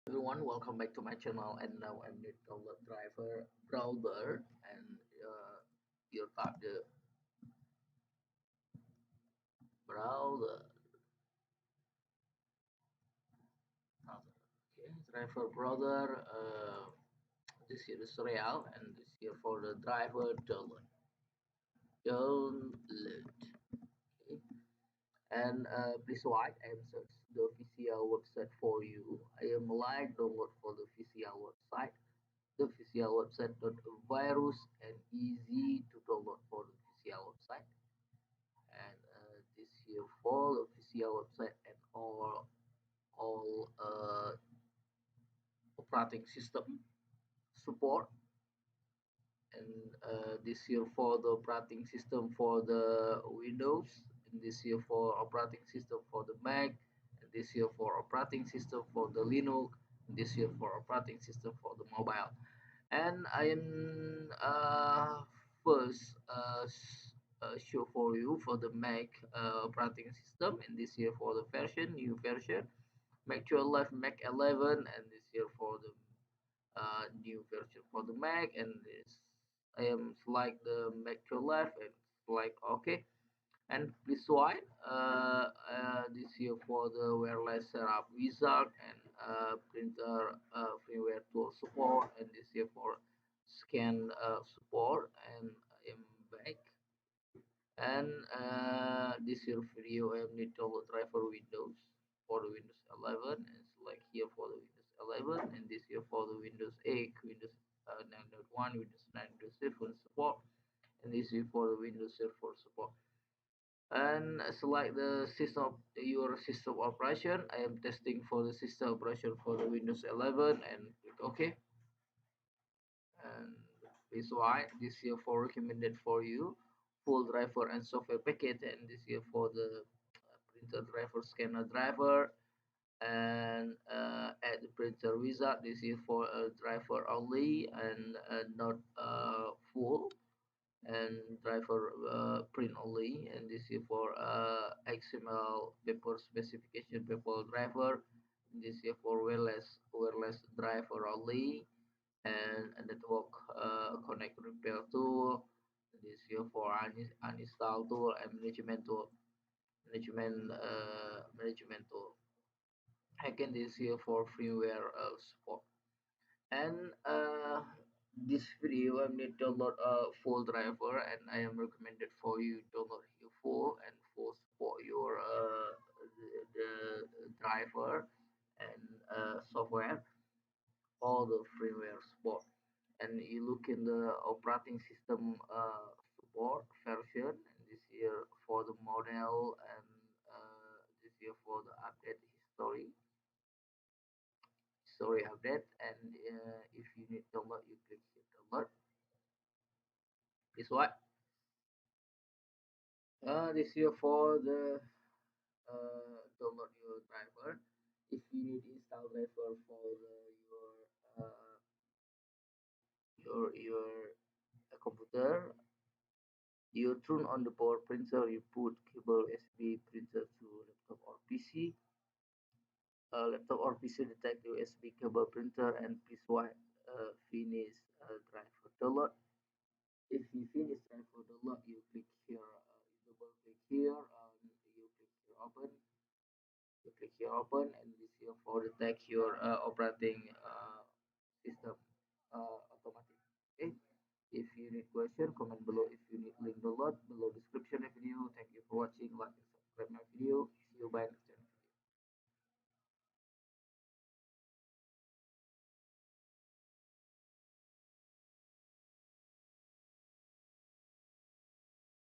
Everyone, welcome back to my channel. And now I'm the download driver browser, and you tap the browser. Okay, driver browser. This here is real, and this here for the driver download. Download. Okay. And please wait. I am search the official website for you. I am like download for the official website. The official website virus and easy to download for the official website. And this here for the official website and all operating system support. And this here for the operating system for the Windows, and this here for operating system for the Mac, and this here for operating system for the Linux, and this here for operating system for the mobile. And I am first show for you for the Mac operating system, and this here for the new version Mac 12 Mac 11, and this here for the new version for the Mac. And this I am select the Mac 12 and select OK, and please swipe this here for the wireless setup wizard, and printer firmware tool support, and this here for scan support. And I am back, and this here video I need to try for Windows, for the Windows 11, and select here for the Windows 11, and this here for the Windows 8, Windows 9.1, Windows 9.7 support, and this is for the Windows Server support. And select the system, your system operation. I am testing for the system operation for the Windows 11, and click OK. And this why this here for recommended for you full driver and software package, and this here for the printer driver, scanner driver, and add the printer wizard. This is for a driver only, and not full, and driver print only. And this is for XML paper specification paper driver. This is for wireless driver only, and a network connect repair tool. This is for uninstall tool and management tool. Management tool. Again, this here for firmware support. And this video I need to download a full driver, and I am recommended for you download here full and full support your the driver and software, all the firmware support. And you look in the operating system support version, and this here for the model, and this here for the update history update. And if you need download, you click here download. This what this here for the download your driver. If you need install driver for your computer, you turn on the power printer. You put cable USB printer to laptop or PC. Laptop or PC detect USB cable printer, and please swipe finish driver download. If you finish driver download, you click here, you double click here, you click here open. You click here open, and this here for detect your operating system automatic. Okay. If you need question, comment below. If you need link download, below description of video. Thank you for watching.